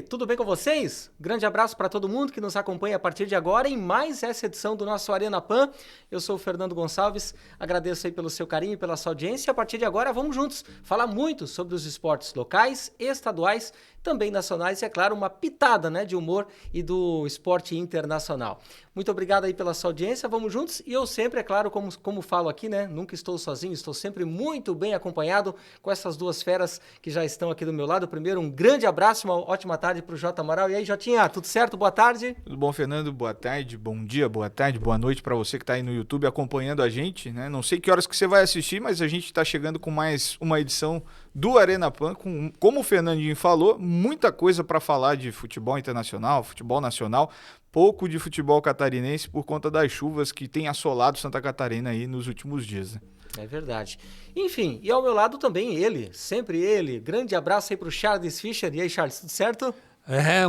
Tudo bem com vocês? Grande abraço para todo mundo que nos acompanha a partir de agora em mais essa edição do nosso Arena Pan. Eu sou o Fernando Gonçalves, agradeço aí pelo seu carinho e pela sua audiência. A partir de agora vamos juntos falar muito sobre os esportes locais, estaduais, também nacionais e, é claro, uma pitada, de humor e do esporte internacional. Muito obrigado aí pela sua audiência, vamos juntos. E eu sempre, é claro, como falo aqui, nunca estou sozinho, estou sempre muito bem acompanhado com essas duas feras que já estão aqui do meu lado. Primeiro, um grande abraço, uma ótima tarde para o Jota Amaral. E aí, Jotinha, tudo certo? Boa tarde. Tudo bom, Fernando? Boa tarde, bom dia, boa tarde, boa noite para você que está aí no YouTube acompanhando a gente, Não sei que horas que você vai assistir, mas a gente está chegando com mais uma edição do Arena Pan, como o Fernandinho falou, muita coisa para falar de futebol internacional, futebol nacional, pouco de futebol catarinense por conta das chuvas que tem assolado Santa Catarina aí nos últimos dias. É verdade. Enfim, e ao meu lado também sempre ele. Grande abraço aí pro Charles Fischer. E aí, Charles, tudo certo?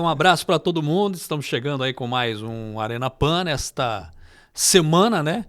Um abraço para todo mundo. Estamos chegando aí com mais um Arena Pan nesta semana,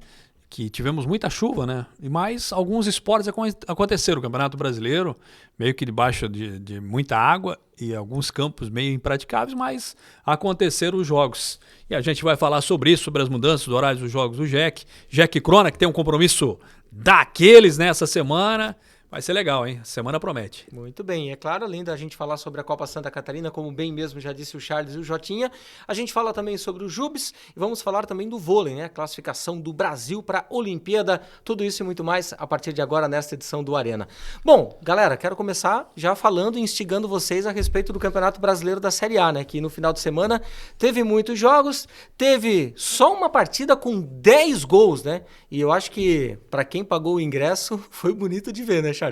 que tivemos muita chuva, E mais alguns esportes aconteceram. O Campeonato Brasileiro, meio que debaixo de muita água e alguns campos meio impraticáveis, mas aconteceram os jogos. E a gente vai falar sobre isso, sobre as mudanças dos horários dos jogos do Jack Crona, que tem um compromisso daqueles nessa semana. Vai ser legal, hein? A semana promete. Muito bem. É claro, além da gente falar sobre a Copa Santa Catarina, como bem mesmo já disse o Charles e o Jotinha, a gente fala também sobre o Jubes e vamos falar também do vôlei, A classificação do Brasil para a Olimpíada. Tudo isso e muito mais a partir de agora nesta edição do Arena. Bom, galera, quero começar já falando e instigando vocês a respeito do Campeonato Brasileiro da Série A, que no final de semana teve muitos jogos, teve só uma partida com 10 gols, E eu acho que para quem pagou o ingresso foi bonito de ver, Charles?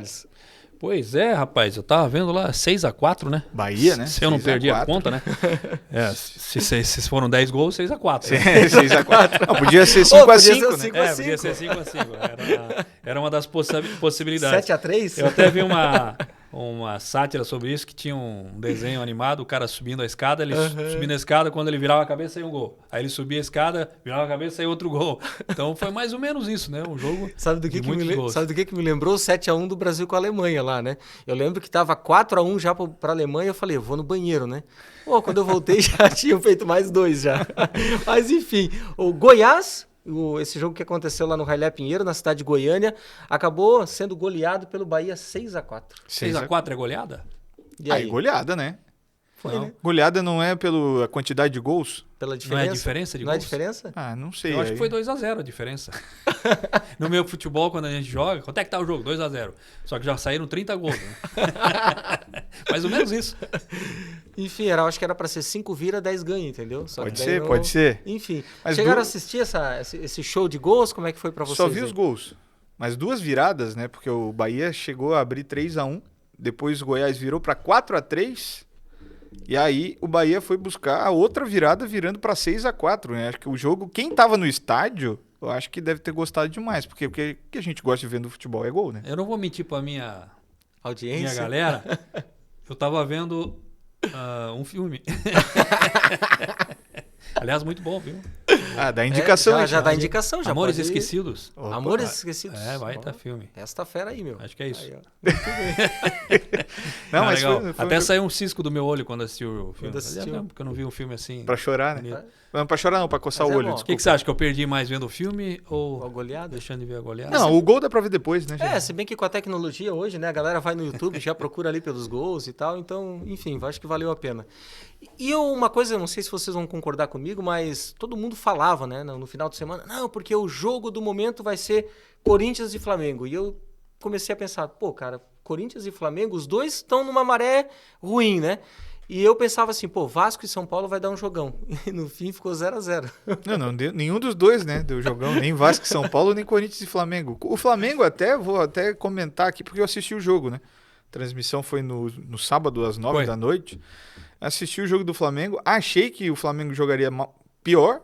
Pois é, rapaz, eu tava vendo lá 6-4, Bahia, Se eu não perdi a conta, se foram 10 gols, 6-4. 6-4. Não, podia ser 5-5, Podia ser 5-5. Era uma das possibilidades. 7-3? Eu até vi uma sátira sobre isso, que tinha um desenho animado, o cara subindo a escada, ele subindo a escada, quando ele virava a cabeça, saía um gol. Aí ele subia a escada, virava a cabeça, saía outro gol. Então foi mais ou menos isso, Um jogo de muitos gols. Sabe do que me lembrou? O 7-1 do Brasil com a Alemanha lá, Eu lembro que tava 4-1 já pra Alemanha, eu falei, eu vou no banheiro, Quando eu voltei já tinham feito mais 2 já. Mas enfim, o Goiás... Esse jogo que aconteceu lá no Railé Pinheiro, na cidade de Goiânia, acabou sendo goleado pelo Bahia 6-4. 6-4 é goleada? E aí? Goleada, Foi, Goleada não é pela quantidade de gols? Pela diferença? Não é a diferença de gols? Não é a diferença? Não sei. Eu acho que foi 2-0 a diferença. No meu futebol, quando a gente joga, quanto é que tá o jogo? 2-0. Só que já saíram 30 gols. Mais ou menos isso. Enfim, acho que era pra ser 5 vira, 10 ganha, entendeu? Pode ser. Enfim. Mas chegaram a assistir esse show de gols? Como é que foi pra vocês? Só vi os gols. Mas 2 viradas, Porque o Bahia chegou a abrir 3-1. Depois o Goiás virou pra 4-3. E aí o Bahia foi buscar a outra virada, virando para 6-4, Acho que o jogo, quem tava no estádio, eu acho que deve ter gostado demais, porque o que a gente gosta de ver no futebol é gol, Eu não vou mentir pra minha audiência, minha galera, eu tava vendo um filme. Aliás, muito bom, viu? Dá indicação. Já dá indicação. Já Amores Esquecidos. Opa. Amores Esquecidos. Baita filme. Esta fera aí, meu. Acho que é isso. Aí, não, mas legal. foi Até saiu um cisco do meu olho quando assisti o filme. Assistiu? Porque eu não vi um filme assim. Pra chorar, Não, pra chorar não, pra coçar Mas o olho. bom. O que você acha? Que eu perdi mais vendo o filme ou a goleada? deixando de ver a goleada? Não, o gol dá pra ver depois, gente? Se bem que com a tecnologia hoje, a galera vai no YouTube, já procura ali pelos gols e tal, então, enfim, acho que valeu a pena. E uma coisa, eu não sei se vocês vão concordar comigo, mas todo mundo falava, no final de semana, não, porque o jogo do momento vai ser Corinthians e Flamengo. E eu comecei a pensar, cara, Corinthians e Flamengo, os dois estão numa maré ruim, E eu pensava assim, Vasco e São Paulo vai dar um jogão. E no fim ficou 0-0. Não deu, nenhum dos dois, deu jogão, nem Vasco e São Paulo, nem Corinthians e Flamengo. O Flamengo vou até comentar aqui, porque eu assisti o jogo, A transmissão foi no sábado às 9 da noite. Assisti o jogo do Flamengo, achei que o Flamengo jogaria pior,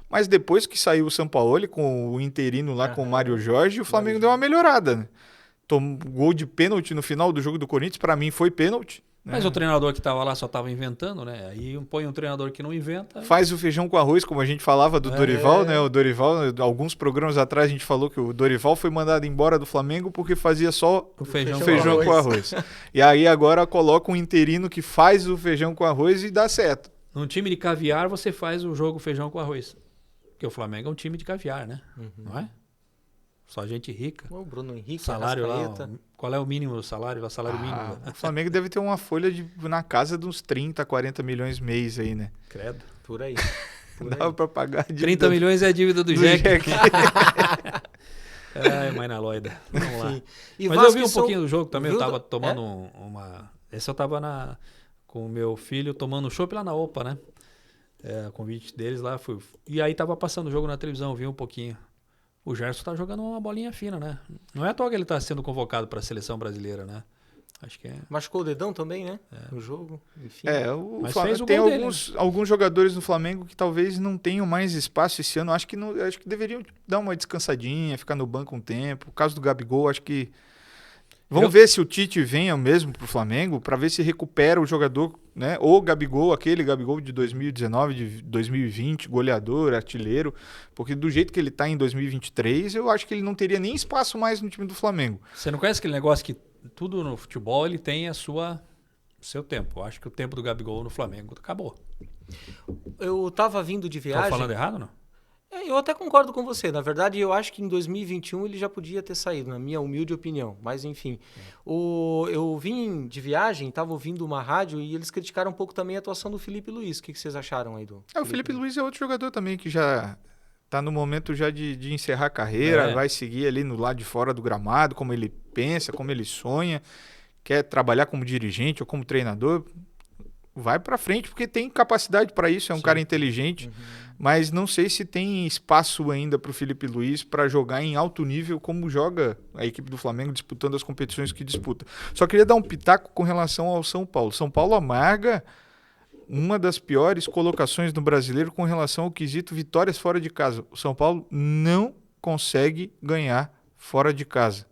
mas depois que saiu o Sampaoli com o interino lá com o Mário Jorge, o Flamengo deu uma melhorada, Tomou gol de pênalti no final do jogo do Corinthians, pra mim foi pênalti, Mas o treinador que estava lá só estava inventando, né? Aí põe um treinador que não inventa. Faz o feijão com arroz, como a gente falava do Dorival, né? O Dorival, alguns programas atrás a gente falou que o Dorival foi mandado embora do Flamengo porque fazia só o feijão com arroz. E aí agora coloca um interino que faz o feijão com arroz e dá certo. Num time de caviar você faz o jogo feijão com arroz. Porque o Flamengo é um time de caviar, né? Não é? Só gente rica. O Bruno Henrique, salário lá, qual é o mínimo do salário? O salário mínimo. O Flamengo deve ter uma folha na casa de uns 30, 40 milhões mês aí, né? Credo. Por aí. Dava pra pagar a dívida. 30 milhões é a dívida do Jack. Ai, mãe na loida. Vamos lá. E mas eu vi um pouquinho do jogo também. Eu tava tomando uma... Esse eu tava com o meu filho tomando um chopp lá na OPA, né? Convite deles lá. E aí tava passando o jogo na televisão, vi um pouquinho. O Gerson tá jogando uma bolinha fina, né? Não é à toa que ele tá sendo convocado para a seleção brasileira, né? Acho que é. Machucou o dedão também, né? No jogo. Enfim. Mas fez o tem gol alguns jogadores no Flamengo que talvez não tenham mais espaço esse ano. Acho que deveriam dar uma descansadinha, ficar no banco um tempo. O caso do Gabigol, acho que... Vamos ver se o Tite venha mesmo pro Flamengo para ver se recupera o jogador, né? Ou Gabigol, aquele Gabigol de 2019, de 2020, goleador, artilheiro, porque do jeito que ele tá em 2023, eu acho que ele não teria nem espaço mais no time do Flamengo. Você não conhece aquele negócio que tudo no futebol ele tem seu tempo? Eu acho que o tempo do Gabigol no Flamengo acabou. Eu tava vindo de viagem... Tô falando errado ou não? Eu até concordo com você. Na verdade, eu acho que em 2021 ele já podia ter saído, na minha humilde opinião. Mas, enfim. Eu vim de viagem, estava ouvindo uma rádio e eles criticaram um pouco também a atuação do Felipe Luiz. O que vocês acharam aí do O Felipe Luiz é outro jogador também que já está no momento já de encerrar a carreira, vai seguir ali no lado de fora do gramado, como ele pensa, como ele sonha, quer trabalhar como dirigente ou como treinador. Vai para frente, porque tem capacidade para isso, é um cara inteligente, mas não sei se tem espaço ainda para o Felipe Luiz para jogar em alto nível como joga a equipe do Flamengo disputando as competições que disputa. Só queria dar um pitaco com relação ao São Paulo. São Paulo amarga uma das piores colocações no Brasileiro com relação ao quesito vitórias fora de casa. O São Paulo não consegue ganhar fora de casa.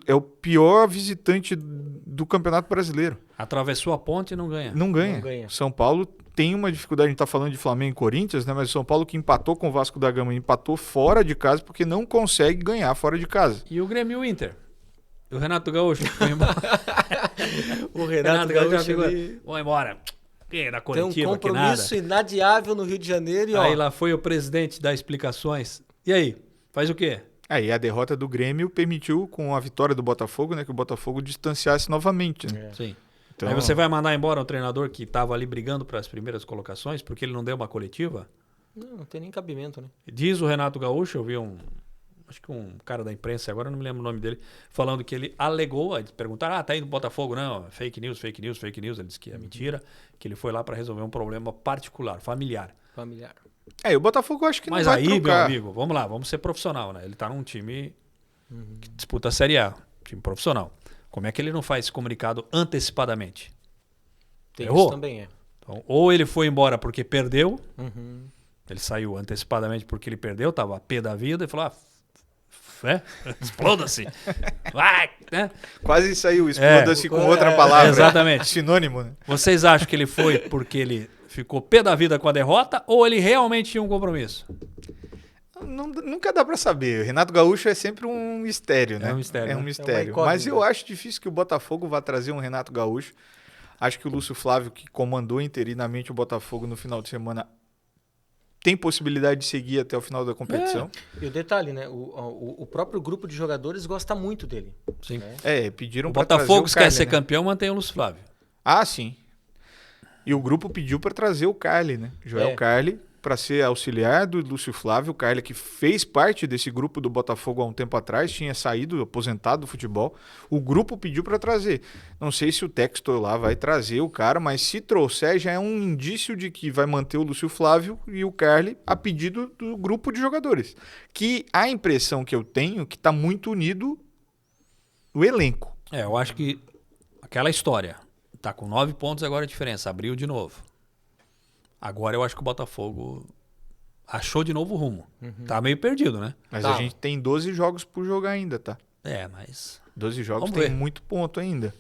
É o pior visitante do Campeonato Brasileiro. Atravessou a ponte e não ganha. Não ganha. São Paulo tem uma dificuldade, a gente está falando de Flamengo e Corinthians, né? Mas o São Paulo que empatou com o Vasco da Gama, empatou fora de casa porque não consegue ganhar fora de casa. E o Grêmio Inter? O Renato Gaúcho foi embora. O Renato Gaúcho vão embora. Que da tem coletiva, um compromisso inadiável no Rio de Janeiro. Aí lá foi o presidente dar explicações. E aí? Faz o quê? Aí a derrota do Grêmio permitiu, com a vitória do Botafogo, né, que o Botafogo distanciasse novamente. Né? Sim. Então... Aí você vai mandar embora um treinador que estava ali brigando para as primeiras colocações porque ele não deu uma coletiva? Não tem nem cabimento, né? Diz o Renato Gaúcho, eu vi acho que um cara da imprensa, agora não me lembro o nome dele, falando que ele alegou, aí perguntaram, tá indo pro Botafogo? Não, fake news. Ele disse que é mentira, que ele foi lá para resolver um problema particular, familiar. O Botafogo eu acho que não vai trocar. Mas aí, meu amigo, vamos lá, vamos ser profissional, né? Ele tá num time que disputa a Série A, time profissional. Como é que ele não faz esse comunicado antecipadamente? Errou? Isso também Então, ou ele foi embora porque perdeu, ele saiu antecipadamente porque ele perdeu, tava a pé da vida e falou, exploda-se. Vai, né? Quase saiu, exploda-se com outra palavra. Exatamente. Sinônimo, né? Vocês acham que ele foi porque ele ficou pé da vida com a derrota ou ele realmente tinha um compromisso? Nunca dá pra saber. O Renato Gaúcho é sempre um mistério, né? É um mistério. É um mistério. Mas eu acho difícil que o Botafogo vá trazer um Renato Gaúcho. Acho que o Lúcio Flávio, que comandou interinamente o Botafogo no final de semana, tem possibilidade de seguir até o final da competição. E o detalhe, né? O próprio grupo de jogadores gosta muito dele. Sim. Pediram o para trazer Botafogo, o se Carly, quer ser né? campeão, mantém o Lúcio Flávio. Ah, sim. E o grupo pediu para trazer o Carly, né? Joel Carly, para ser auxiliar do Lúcio Flávio. O Carly, que fez parte desse grupo do Botafogo há um tempo atrás, tinha saído, aposentado do futebol. O grupo pediu para trazer. Não sei se o Textor lá vai trazer o cara, mas se trouxer, já é um indício de que vai manter o Lúcio Flávio e o Carly a pedido do grupo de jogadores. Que a impressão que eu tenho é que está muito unido o elenco. Eu acho que aquela história. Tá com 9 pontos agora a diferença. Abriu de novo. Agora eu acho que o Botafogo achou de novo o rumo. Tá meio perdido, né? Mas a gente tem 12 jogos por jogar ainda, tá? Mas... 12 jogos Vamos tem ver. muito ponto ainda.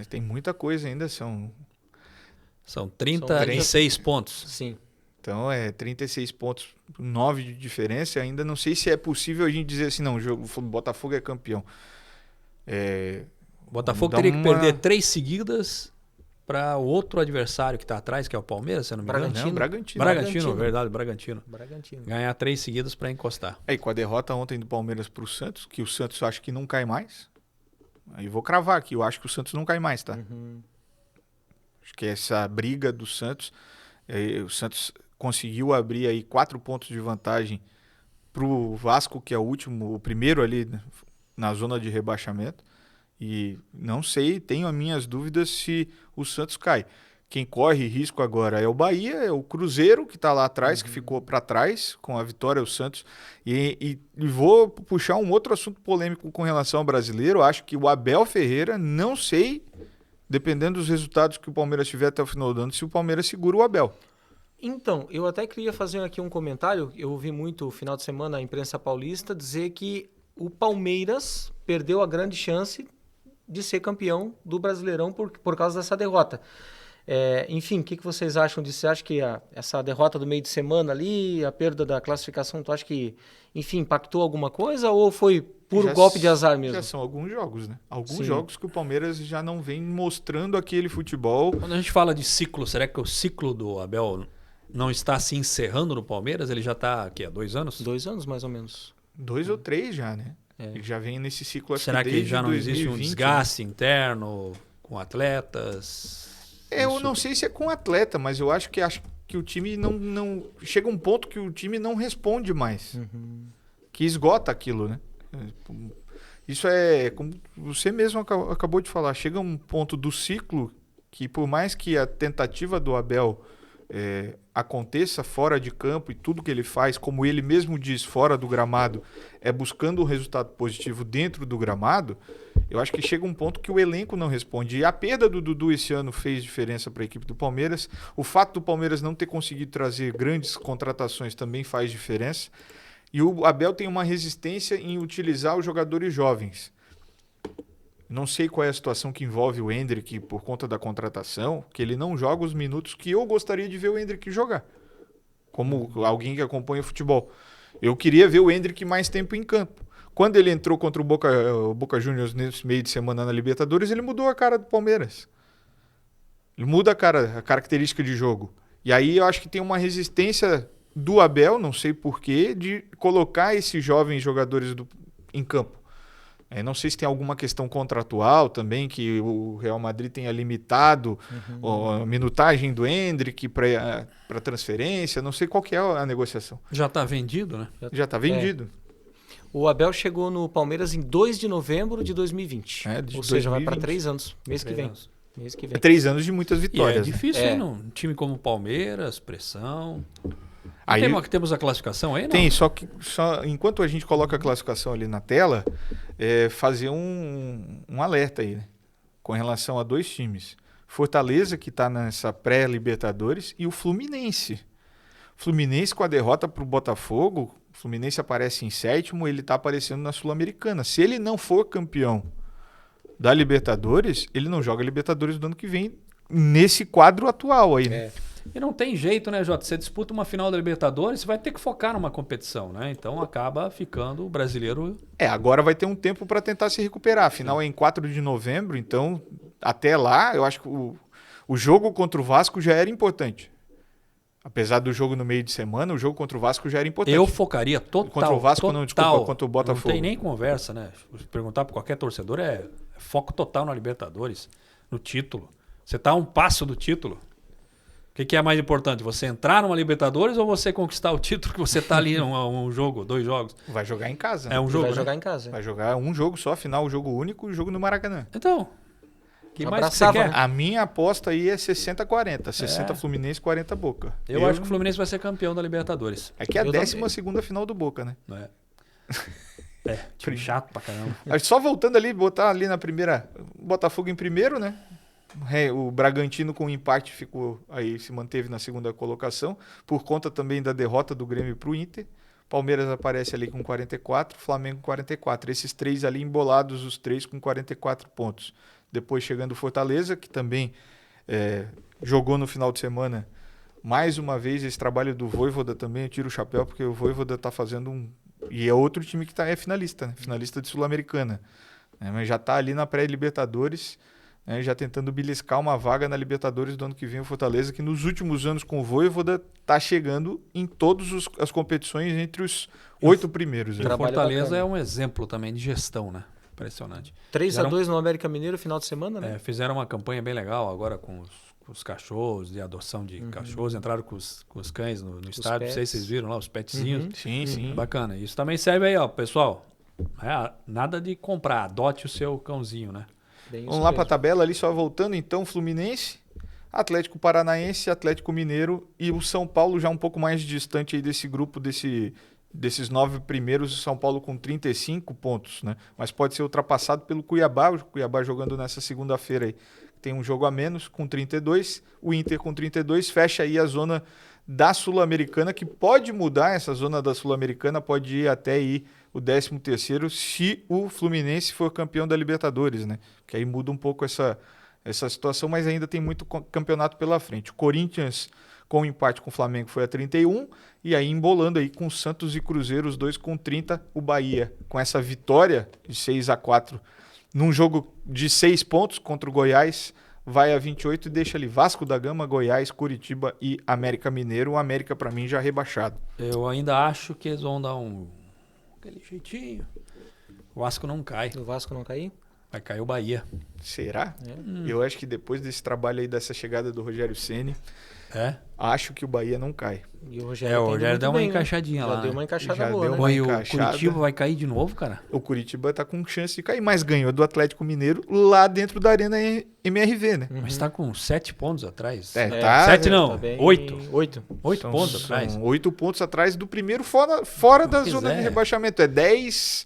Tem muita coisa ainda, são 36 pontos. Sim. Então, 36 pontos, 9 de diferença. Ainda não sei se é possível a gente dizer assim, não, o Botafogo é campeão. O Botafogo teria que perder 3 seguidas para o outro adversário que está atrás, que é o Palmeiras, se eu não me engano. Não, Bragantino, verdade, Bragantino. Ganhar 3 seguidas para encostar. Aí, com a derrota ontem do Palmeiras para o Santos, que o Santos acho que não cai mais. Aí vou cravar aqui, eu acho que o Santos não cai mais, tá? Acho que essa briga do Santos, o Santos conseguiu abrir aí 4 pontos de vantagem pro Vasco, que é o primeiro ali na zona de rebaixamento. E não sei, tenho as minhas dúvidas se o Santos cai. Quem corre risco agora é o Bahia, é o Cruzeiro, que está lá atrás, que ficou para trás com a vitória, o Santos. E vou puxar um outro assunto polêmico com relação ao brasileiro. Acho que o Abel Ferreira, não sei, dependendo dos resultados que o Palmeiras tiver até o final do ano, se o Palmeiras segura o Abel. Então, eu até queria fazer aqui um comentário. Eu ouvi muito no final de semana a imprensa paulista dizer que o Palmeiras perdeu a grande chance de ser campeão do Brasileirão por causa dessa derrota. Enfim, o que vocês acham disso? Você acha que essa derrota do meio de semana ali, a perda da classificação, tu acha que, enfim, impactou alguma coisa ou foi puro golpe de azar mesmo? Já são alguns jogos, né? Alguns Sim. jogos que o Palmeiras já não vem mostrando aquele futebol. Quando a gente fala de ciclo, será que o ciclo do Abel não está se encerrando no Palmeiras? Ele já está, há 2 anos? 2 anos, mais ou menos. 2 ou 3 já, né? Ele já vem nesse ciclo, acho será que que desde já não 2020, existe um desgaste interno com atletas? Eu não sei se é com atleta, mas eu acho que o time não... Chega um ponto que o time não responde mais. Que esgota aquilo, né? Isso como você mesmo acabou de falar. Chega um ponto do ciclo que, por mais que a tentativa do Abel aconteça fora de campo e tudo que ele faz, como ele mesmo diz, fora do gramado, é buscando um resultado positivo dentro do gramado, eu acho que chega um ponto que o elenco não responde. E a perda do Dudu esse ano fez diferença para a equipe do Palmeiras. O fato do Palmeiras não ter conseguido trazer grandes contratações também faz diferença. E o Abel tem uma resistência em utilizar os jogadores jovens. Não sei qual é a situação que envolve o Endrick por conta da contratação, que ele não joga os minutos que eu gostaria de ver o Endrick jogar. Como alguém que acompanha futebol. Eu queria ver o Endrick mais tempo em campo. Quando ele entrou contra o Boca Juniors nesse meio de semana na Libertadores, ele mudou a cara do Palmeiras. Ele muda a característica de jogo. E aí eu acho que tem uma resistência do Abel, não sei porquê, de colocar esses jovens jogadores em campo. Não sei se tem alguma questão contratual também, que o Real Madrid tenha limitado a minutagem do Endrick para transferência. Não sei qual que é a negociação. Já está vendido, né? Já está vendido. O Abel chegou no Palmeiras em 2 de novembro de 2020. Ou seja, vai para 3 anos, mês que vem. Mês que vem. 3 anos de muitas vitórias. E é difícil, hein? Um time como o Palmeiras, pressão... Aí, temos a classificação aí, não? Tem, só enquanto a gente coloca a classificação ali na tela, fazer um alerta aí, né? Com relação a 2 times. Fortaleza, que está nessa pré-Libertadores, e o Fluminense. Fluminense com a derrota para o Botafogo, o Fluminense aparece em 7º, ele está aparecendo na Sul-Americana. Se ele não for campeão da Libertadores, ele não joga Libertadores do ano que vem nesse quadro atual aí, né? E não tem jeito, né, Jota? Você disputa uma final da Libertadores, você vai ter que focar numa competição, né? Então acaba ficando o brasileiro... Agora vai ter um tempo para tentar se recuperar. A final é em 4 de novembro, então até lá eu acho que o jogo contra o Vasco já era importante. Apesar do jogo no meio de semana, o jogo contra o Vasco já era importante. Eu focaria total. Contra o Vasco, não, desculpa, contra o Botafogo. Não tem nem conversa, né? Perguntar para qualquer torcedor é foco total na Libertadores, no título. Você está a um passo do título. O que é mais importante? Você entrar numa Libertadores ou você conquistar o título que você está ali um jogo, 2 jogos? Vai jogar em casa. É um jogo, Vai jogar em casa. Vai jogar um jogo só, final, jogo único e jogo no Maracanã. Então, que mais que você quer? A minha aposta aí é 60-40. 60 Fluminense, 40 Boca. Eu acho que o Fluminense vai ser campeão da Libertadores. É que é a 12ª final do Boca, né? Não é? Time chato pra caramba. Só voltando ali, botar ali na primeira... Botafogo em primeiro, né? O Bragantino com empate se manteve na 2ª colocação, por conta também da derrota do Grêmio para o Inter. Palmeiras aparece ali com 44, Flamengo com 44. Esses 3 ali embolados, os 3 com 44 pontos. Depois chegando o Fortaleza, que também jogou no final de semana. Mais uma vez, esse trabalho do Vojvoda também, eu tiro o chapéu, porque o Vojvoda está fazendo E é outro time que é finalista, né? Finalista de Sul-Americana. Mas já está ali na pré-Libertadores, né? Já tentando beliscar uma vaga na Libertadores do ano que vem, o Fortaleza, que nos últimos anos com o Vojvoda está chegando em todas as competições entre os 8 primeiros. E o Fortaleza é um exemplo também de gestão, né? Impressionante. 3-2 no América Mineiro, final de semana, né? Fizeram uma campanha bem legal agora com os cachorros, de adoção de cachorros, entraram com os cães no estádio, não sei se vocês viram lá, os petzinhos. Sim. Bacana. Isso também serve aí, ó, pessoal. Nada de comprar, adote o seu cãozinho, né? Vamos lá para a tabela ali, só voltando então, Fluminense, Atlético Paranaense, Atlético Mineiro e o São Paulo já um pouco mais distante aí desse grupo, desses 9 primeiros, o São Paulo com 35 pontos, né? Mas pode ser ultrapassado pelo Cuiabá, o Cuiabá jogando nessa segunda-feira aí. Tem um jogo a menos com 32, o Inter com 32, fecha aí a zona da Sul-Americana, que pode mudar, essa zona da Sul-Americana pode ir até aí o 13º, se o Fluminense for campeão da Libertadores, né? Que aí muda um pouco essa situação, mas ainda tem muito campeonato pela frente. O Corinthians, com o empate com o Flamengo, foi a 31, e aí embolando aí com Santos e Cruzeiro, os dois com 30, o Bahia, com essa vitória de 6-4, num jogo de 6 pontos contra o Goiás, vai a 28 e deixa ali Vasco da Gama, Goiás, Curitiba e América Mineiro. O América, para mim, já rebaixado. Eu ainda acho que eles vão dar aquele jeitinho. O Vasco não cai. O Vasco não cair? Vai cair o Bahia. Será? Eu acho que depois desse trabalho aí, dessa chegada do Rogério Ceni, acho que o Bahia não cai. E o Rogério deu uma encaixadinha lá. Deu uma encaixada boa, né? O Curitiba vai cair de novo, cara? O Curitiba tá com chance de cair, mas ganhou do Atlético Mineiro lá dentro da Arena MRV, né? Mas tá com 7 pontos atrás. Tá. 7 não, tá bem... 8. 8 pontos atrás. 8 pontos atrás do primeiro fora da zona de rebaixamento. É 10...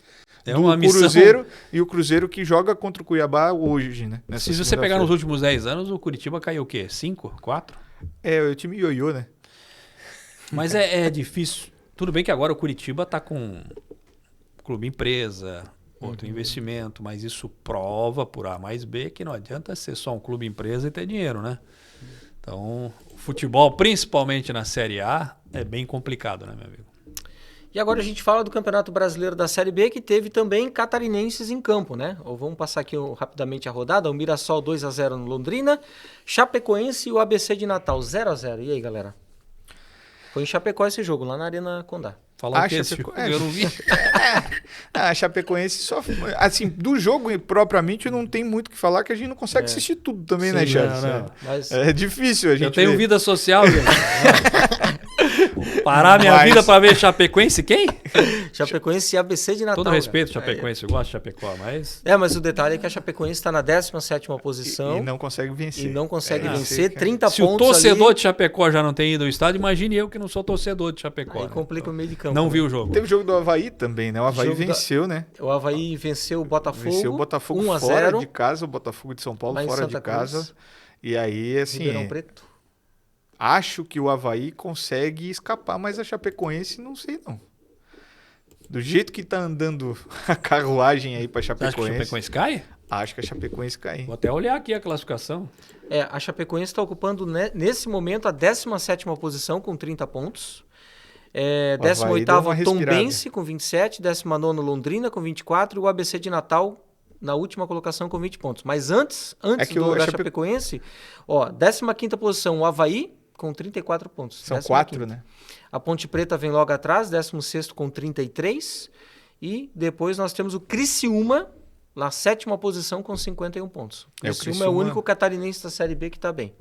uma missão. Cruzeiro, e o Cruzeiro que joga contra o Cuiabá hoje, né? Se você pegar nos últimos 10 anos, o Curitiba caiu o quê? 5? 4? É o time ioiô, né? Mas é difícil. Tudo bem que agora o Curitiba tá com clube empresa, outro investimento, mas isso prova por A mais B que não adianta ser só um clube empresa e ter dinheiro, né? Então, o futebol, principalmente na Série A, é bem complicado, né, meu amigo? E agora a gente fala do Campeonato Brasileiro da Série B, que teve também catarinenses em campo, né? Vamos passar aqui rapidamente a rodada. O Mirassol 2-0 no Londrina, Chapecoense e o ABC de Natal 0-0. E aí, galera? Foi em Chapecó esse jogo, lá na Arena Condá. Falar que eu não vi. A Chapecoense só... Assim, do jogo propriamente não tem muito o que falar, que a gente não consegue assistir tudo também, né, Charles? Mas... É difícil a gente Eu tenho vida social, parar minha vida pra ver Chapecoense quem? Chapecoense e ABC de Natal. Todo respeito, Chapecoense, eu gosto de Chapecó, mas... mas o detalhe é que a Chapecoense está na 17ª posição. E não consegue vencer. 30 pontos. Se o torcedor de Chapecó já não tem ido ao estádio, imagine eu que não sou torcedor de Chapecó. Aí complica o meio de campo. Não vi o jogo. Teve o jogo do Avaí também, né? O Avaí venceu, né? O Avaí venceu o Botafogo. Venceu o Botafogo 1-0. Fora de casa, o Botafogo de São Paulo fora de casa. E aí, assim... Ribeirão Preto. Acho que o Avaí consegue escapar, mas a Chapecoense não sei não. Do jeito que tá andando a carruagem aí pra Chapecoense... Acho que a Chapecoense cai? Acho que a Chapecoense cai. Vou até olhar aqui a classificação. A Chapecoense está ocupando, nesse momento, a 17ª posição com 30 pontos. 18º Tombense com 27, 19º Londrina com 24 e o ABC de Natal na última colocação com 20 pontos. Mas antes da Chapecoense, 15ª posição o Avaí com 34 pontos. São 4, né? A Ponte Preta vem logo atrás, 16º com 33 e depois nós temos o Criciúma na 7ª posição com 51 pontos. O Criciúma é o único catarinense da Série B que está bem.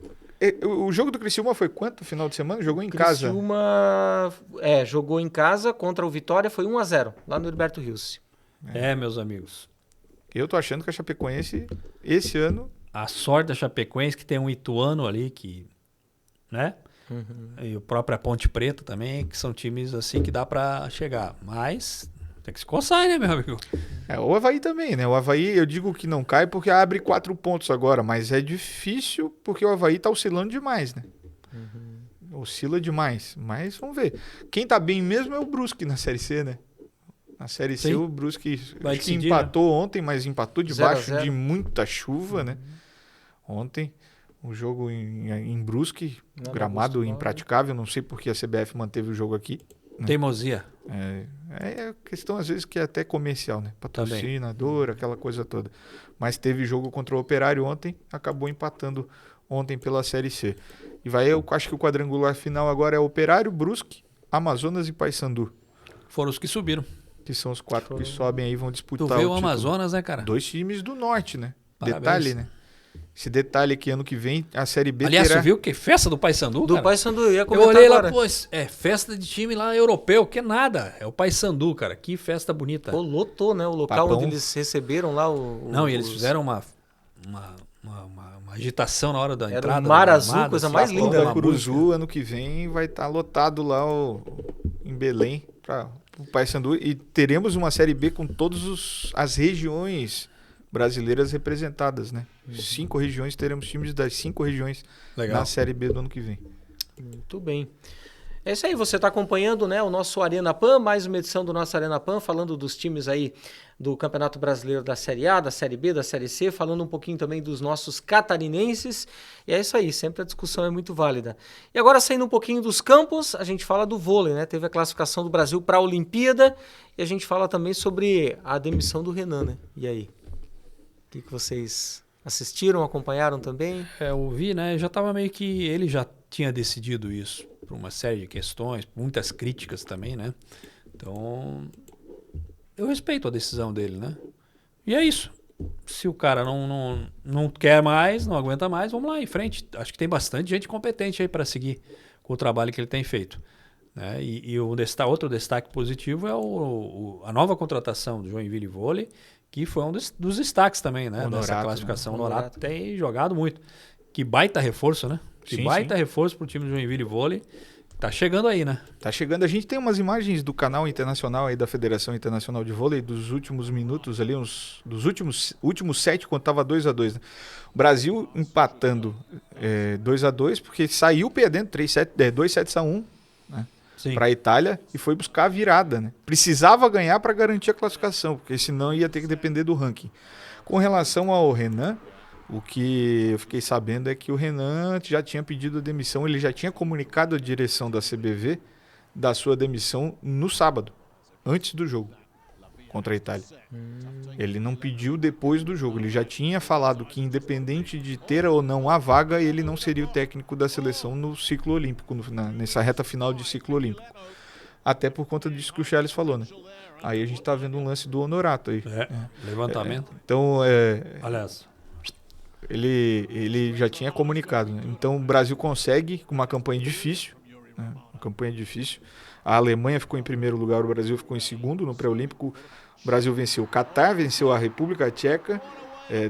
O jogo do Criciúma foi quanto no final de semana? Jogou em casa? Criciúma jogou em casa contra o Vitória, foi 1-0, lá no Heriberto Rios. Meus amigos. Eu tô achando que a Chapecoense, esse ano... A sorte da Chapecoense que tem um Ituano ali, que... né? E o próprio Ponte Preta também, que são times assim que dá para chegar. Mas... tem que se coçar, né, meu amigo? O Avaí também, né? O Avaí, eu digo que não cai porque abre 4 pontos agora, mas é difícil porque o Avaí tá oscilando demais, né? Oscila demais, mas vamos ver. Quem tá bem mesmo é o Brusque na Série C, né? Na Série C, Sim. o Brusque Vai acho que decidir, empatou ontem, mas empatou 0 a debaixo 0. de muita chuva, né? Ontem, o jogo em Brusque, Não, gramado Augusto, impraticável. Não sei porque a CBF manteve o jogo aqui. Teimosia. É questão, às vezes, que é até comercial, né? Também. Patrocinador, aquela coisa toda. Mas teve jogo contra o Operário ontem, acabou empatando ontem pela Série C. E eu acho que o quadrangular final agora é Operário, Brusque, Amazonas e Paysandu, Foram os que subiram. que são os 4 que sobem aí, vão disputar Tu vê o título. Amazonas, né, cara? 2 times do norte, né? Parabéns. Detalhe, né? Esse detalhe que ano que vem a Série B Aliás, terá... tu viu que festa do Paysandu, Do cara? Paysandu, eu ia Eu comentar olhei agora. lá, pô, é festa de time lá europeu, que nada. É o Paysandu, cara. Que festa bonita. Pô, lotou, né? O local Papão. onde eles receberam lá Não, e eles fizeram uma agitação na hora da Era entrada. um mar da azul, gramado, coisa assim, mais pô, linda, da né? uma Curuzu, ano que vem, vai estar lotado lá em Belém para o Paysandu. E teremos uma Série B com todas as regiões brasileiras representadas, né? 5 regiões, teremos times das 5 regiões Legal. na Série B do ano que vem. Muito bem. É isso aí, você está acompanhando, né, o nosso Arena Pan, mais uma edição do nosso Arena Pan, falando dos times aí do Campeonato Brasileiro da Série A, da Série B, da Série C, falando um pouquinho também dos nossos catarinenses. E é isso aí, sempre a discussão é muito válida. E agora, saindo um pouquinho dos campos, a gente fala do vôlei, né? Teve a classificação do Brasil para a Olimpíada e a gente fala também sobre a demissão do Renan, né? E aí? O que vocês assistiram, acompanharam também? Eu vi, né? Já tava meio que... Ele já tinha decidido isso por uma série de questões, muitas críticas também, né? Então, eu respeito a decisão dele, né? E é isso. Se o cara não quer mais, não aguenta mais, vamos lá em frente. Acho que tem bastante gente competente aí para seguir com o trabalho que ele tem feito. Né? E outro destaque positivo é a nova contratação do Joinville Vôlei, que foi um dos destaques também, né? Honorato, dessa classificação. né? O Honorato Honorato. tem jogado muito. Que baita reforço, né? Que Sim, baita sim. reforço pro time do Joinville Vôlei. Tá chegando aí, né? Tá chegando, a gente tem umas imagens do canal internacional aí da Federação Internacional de Vôlei dos últimos minutos ali, dos últimos 7, quando tava 2-2, né? O Brasil empatando 2-2, porque saiu perdendo 2-7-1, né? Sim. Para a Itália e foi buscar a virada, né? Precisava ganhar para garantir a classificação, porque senão ia ter que depender do ranking. Com relação ao Renan, o que eu fiquei sabendo é que o Renan já tinha pedido a demissão, ele já tinha comunicado à direção da CBV da sua demissão no sábado, antes do jogo contra a Itália. Ele não pediu depois do jogo, ele já tinha falado que independente de ter ou não a vaga, ele não seria o técnico da seleção no ciclo olímpico, nessa reta final de ciclo olímpico. Até por conta disso que o Charles falou, né? Aí a gente tá vendo um lance do Honorato aí. Levantamento. Então, Aliás, ele já tinha comunicado, né? Então o Brasil consegue com uma campanha difícil, né? Uma campanha difícil. A Alemanha ficou em primeiro lugar, o Brasil ficou em segundo no pré-olímpico. O Brasil venceu o Catar, venceu a República Tcheca,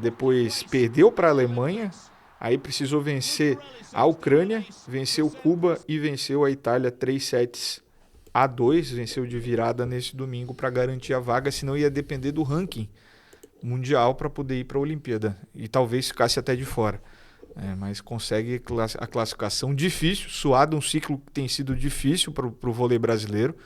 depois perdeu para a Alemanha, aí precisou vencer a Ucrânia, venceu Cuba e venceu a Itália 3-2, venceu de virada nesse domingo para garantir a vaga, senão ia depender do ranking mundial para poder ir para a Olimpíada e talvez ficasse até de fora. Mas consegue a classificação difícil, suado, um ciclo que tem sido difícil para o vôlei brasileiro,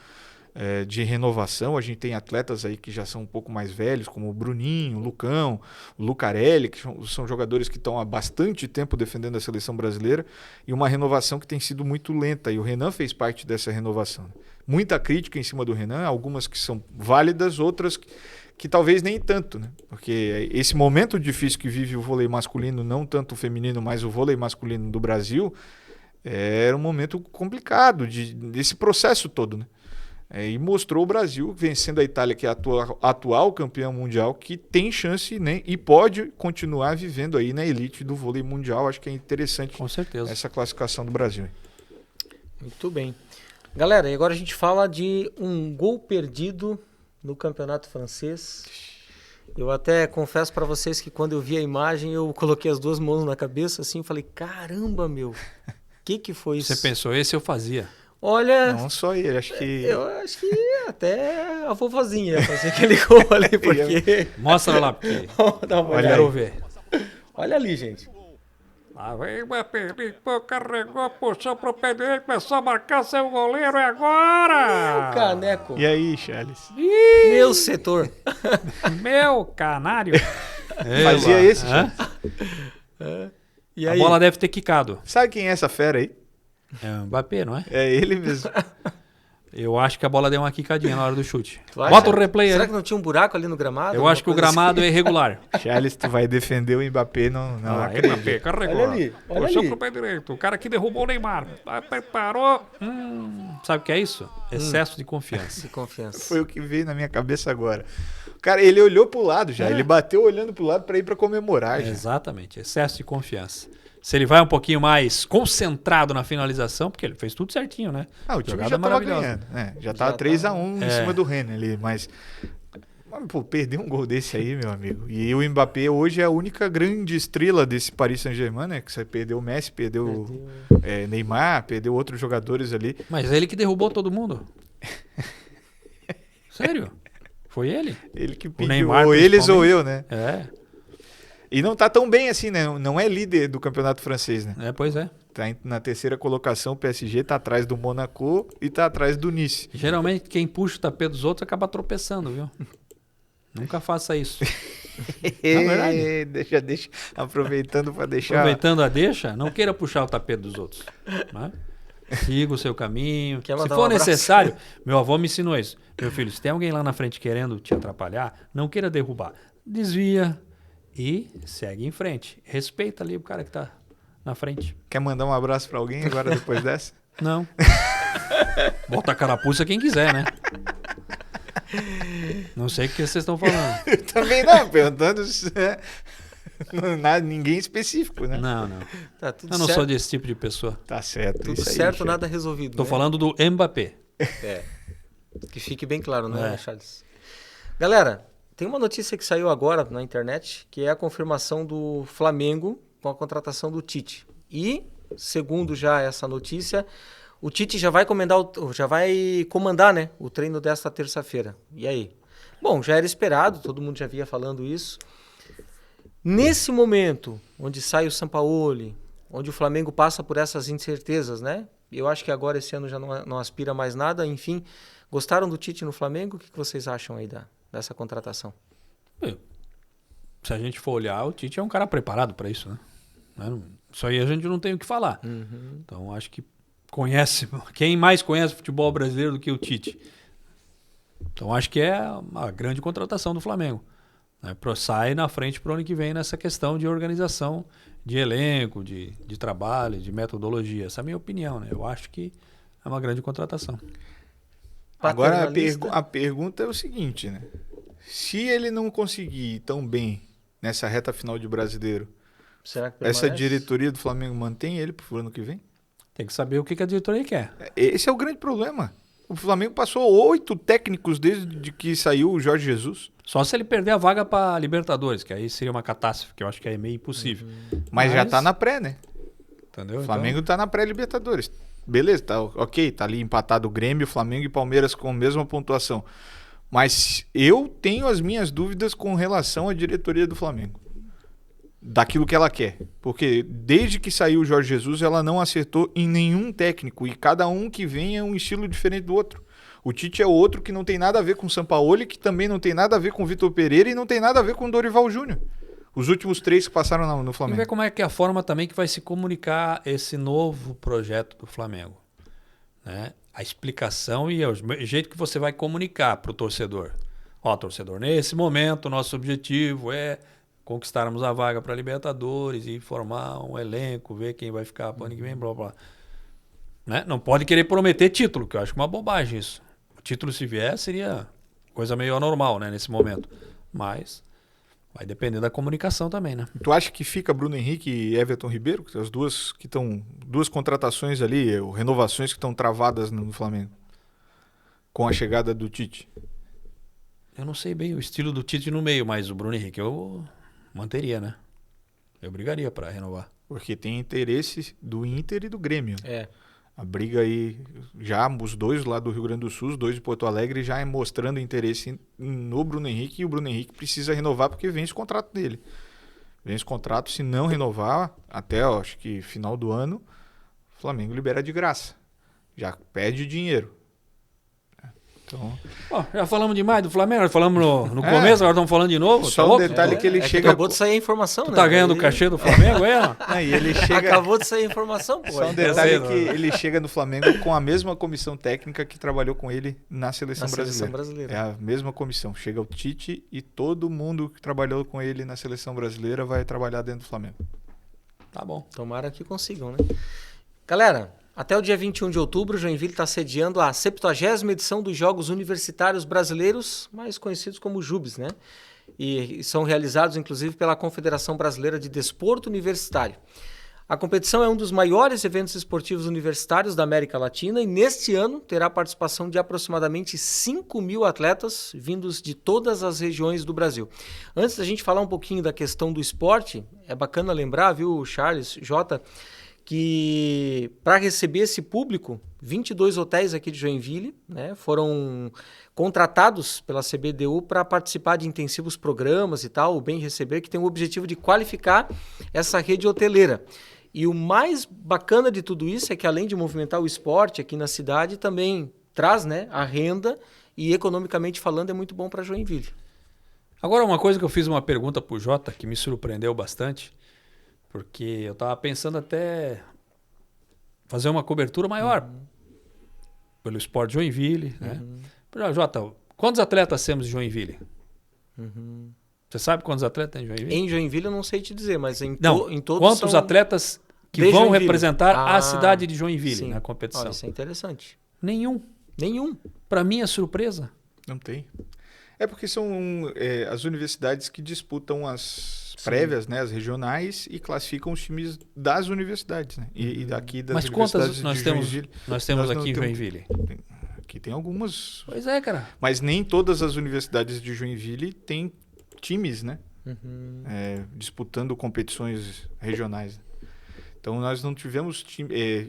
de renovação. A gente tem atletas aí que já são um pouco mais velhos, como o Bruninho, o Lucão, o Lucarelli, que são jogadores que estão há bastante tempo defendendo a seleção brasileira, e uma renovação que tem sido muito lenta, e o Renan fez parte dessa renovação. Muita crítica em cima do Renan, algumas que são válidas, outras que talvez nem tanto, né? Porque esse momento difícil que vive o vôlei masculino, não tanto o feminino, mas o vôlei masculino do Brasil, era um momento complicado desse processo todo, né? E mostrou o Brasil, vencendo a Itália, que é a atual campeã mundial, que tem chance, né, e pode continuar vivendo aí na elite do vôlei mundial. Acho que é interessante com certeza. essa classificação do Brasil. Muito bem. Galera, e agora a gente fala de um gol perdido no campeonato francês. Eu até confesso para vocês que quando eu vi a imagem, eu coloquei as duas mãos na cabeça assim e falei, caramba, meu, que foi isso? Você pensou, esse eu fazia. Olha, Não só ele, acho que... eu acho que até a vovozinha ia fazer aquele gol ali, porque... Mostra lá, porque Dá uma Olha olhada. quero ver. Olha ali, gente. Lá vem o Mbappé, limpou, carregou, puxou pro pé direito, começou a marcar seu goleiro, é agora! Caneco. E aí, Charles? Meu setor. Meu canário! Fazia esse, Hã? Charles? E A aí? bola deve ter quicado. Sabe quem é essa fera aí? É o Mbappé, não é? É ele mesmo. Eu acho que a bola deu uma quicadinha na hora do chute. Tu acha? Bota o replay Será aí. que não tinha um buraco ali no gramado? Eu Alguma acho que o coisa gramado assim? é irregular. Charles, tu vai defender o Mbappé, não acredito. Mbappé carregou. Olha ali, olha Puxou ali. pro pé direito. O cara que derrubou o Neymar. Preparou. Sabe o que é isso? Excesso de confiança. De confiança. Foi o que veio na minha cabeça agora. Cara, ele olhou pro lado já, ele bateu olhando pro lado pra ir pra comemorar já. Exatamente, excesso de confiança. Se ele vai um pouquinho mais concentrado na finalização, porque ele fez tudo certinho, né? Ah, o time Jogada já tava maravilhosa. ganhando, né? Já tava 3-1 em cima do Rennes ali, mas pô, perder um gol desse aí, meu amigo. E o Mbappé hoje é a única grande estrela desse Paris Saint-Germain, né? Que você perdeu o Messi, perdeu Neymar, perdeu outros jogadores ali. Mas é ele que derrubou todo mundo. Sério? Foi ele? Ele que O pediu, Neymar, ou eles ou principalmente. eu, né? É, E não tá tão bem assim, né? Não é líder do campeonato francês, né? pois é. Tá na terceira colocação, o PSG tá atrás do Monaco e tá atrás do Nice. Geralmente quem puxa o tapete dos outros acaba tropeçando, viu? Nunca faça isso. É verdade. Deixa, aproveitando para deixar... Aproveitando a deixa, não queira puxar o tapete dos outros. Né? Siga o seu caminho. Quer Se mandar for um abraço? necessário, meu avô me ensinou isso. Meu filho, se tem alguém lá na frente querendo te atrapalhar, não queira derrubar. Desvia e segue em frente. Respeita ali o cara que tá na frente. Quer mandar um abraço para alguém agora depois dessa? Não. Bota a carapuça quem quiser, né? Não sei o que vocês estão falando. Eu também não, perguntando se ninguém específico, né? Não. Tá tudo Eu não certo. sou desse tipo de pessoa. Tá certo. Tudo isso aí, certo, chefe. nada resolvido. Tô né? falando do Mbappé. É. Que fique bem claro, né, É. Charles? Galera, tem uma notícia que saiu agora na internet, que é a confirmação do Flamengo com a contratação do Tite. E, segundo já essa notícia, o Tite já vai comandar, né, o treino desta terça-feira. E aí? Bom, já era esperado, todo mundo já vinha falando isso. Nesse momento, onde sai o Sampaoli, onde o Flamengo passa por essas incertezas, né? Eu acho que agora esse ano já não aspira mais nada, enfim. Gostaram do Tite no Flamengo? O que vocês acham aí dessa contratação? Se a gente for olhar, o Tite é um cara preparado para isso, né? Isso aí a gente não tem o que falar. Então acho que quem mais conhece o futebol brasileiro do que o Tite? Então acho que é uma grande contratação do Flamengo. Né? Sai na frente para o ano que vem nessa questão de organização de elenco, de trabalho, de metodologia. Essa é a minha opinião, né? Eu acho que é uma grande contratação. Agora Paternalista. a pergunta é o seguinte, né? Se ele não conseguir ir tão bem nessa reta final de brasileiro, Será que essa permanece? diretoria do Flamengo mantém ele pro ano que vem? Tem que saber o que a diretoria quer. Esse é o grande problema. O Flamengo passou 8 técnicos desde que saiu o Jorge Jesus. Só se ele perder a vaga para Libertadores, que aí seria uma catástrofe, que eu acho que é meio impossível. Mas já tá na pré, né? Entendeu? O Flamengo tá na pré-Libertadores. Beleza, tá ok, tá ali empatado o Grêmio, Flamengo e Palmeiras com a mesma pontuação. Mas eu tenho as minhas dúvidas com relação à diretoria do Flamengo. Daquilo que ela quer. Porque desde que saiu o Jorge Jesus, ela não acertou em nenhum técnico. E cada um que vem é um estilo diferente do outro. O Tite é outro que não tem nada a ver com o Sampaoli, que também não tem nada a ver com o Vitor Pereira e não tem nada a ver com o Dorival Júnior. Os últimos 3 que passaram no Vamos Flamengo. ver como é que é a forma também que vai se comunicar esse novo projeto do Flamengo. Né? A explicação e o jeito que você vai comunicar para o torcedor. Ó, torcedor, nesse momento o nosso objetivo é conquistarmos a vaga para a Libertadores e formar um elenco, ver quem vai ficar para o ano que vem, blá, blá. Né? Não pode querer prometer título, que eu acho uma bobagem isso. O título, se vier, seria coisa meio anormal, né, nesse momento. Mas vai depender da comunicação também, né? Tu acha que fica Bruno Henrique e Everton Ribeiro? As duas que estão. Duas contratações ali, ou renovações que estão travadas no Flamengo. Com a chegada do Tite. Eu não sei bem o estilo do Tite no meio, mas o Bruno Henrique eu manteria, né? Eu brigaria para renovar. Porque tem interesse do Inter e do Grêmio. É. A briga aí, já os dois lá do Rio Grande do Sul, os dois de Porto Alegre, já é mostrando interesse no Bruno Henrique. E o Bruno Henrique precisa renovar porque vence o contrato dele. Vence o contrato, se não renovar, até acho que final do ano, o Flamengo libera de graça. Já pede dinheiro. Então, Ó, já falamos demais do Flamengo, já falamos no começo, agora estamos falando de novo. só tá um louco? detalhe que ele É chega... acabou de sair a informação, Tu né? tá ganhando o cachê do Flamengo, é? E ele chega... Acabou de sair a informação, pô. Só um Então, detalhe que ele chega no Flamengo com a mesma comissão técnica que trabalhou com ele na Seleção Brasileira. É a mesma comissão. Chega o Tite e todo mundo que trabalhou com ele na Seleção Brasileira vai trabalhar dentro do Flamengo. Tá bom. Tomara que consigam, né? Galera, até o dia 21 de outubro, Joinville está sediando a 70ª edição dos Jogos Universitários Brasileiros, mais conhecidos como JUBs, né? E são realizados, inclusive, pela Confederação Brasileira de Desporto Universitário. A competição é um dos maiores eventos esportivos universitários da América Latina e, neste ano, terá a participação de aproximadamente 5.000 atletas vindos de todas as regiões do Brasil. Antes da gente falar um pouquinho da questão do esporte, é bacana lembrar, viu, Charles, Jota, que para receber esse público, 22 hotéis aqui de Joinville, né, foram contratados pela CBDU para participar de intensivos programas e tal, o Bem Receber, que tem o objetivo de qualificar essa rede hoteleira. E o mais bacana de tudo isso é que, além de movimentar o esporte aqui na cidade, também traz, né, a renda e, economicamente falando, é muito bom para Joinville. Agora, uma coisa que eu fiz uma pergunta pro Jota, que me surpreendeu bastante, porque eu estava pensando até fazer uma cobertura maior pelo esporte Joinville, né? Jota, quantos atletas temos em Joinville? Você sabe quantos atletas tem em Joinville? Em Joinville eu não sei te dizer, mas em todos quantos são atletas que de vão Joinville. representar a cidade de Joinville sim. na competição? Olha, isso é interessante. Nenhum. Nenhum. Para mim é surpresa. Não tem. É porque são as universidades que disputam as prévias, né, as regionais, e classificam os times das universidades, né? E daqui das Mas universidades quantas nós de temos, Joinville, nós temos nós não aqui em temos- Joinville? Aqui tem algumas, Pois é, cara. mas nem todas as universidades de Joinville têm times, né? Disputando competições regionais. Então nós não tivemos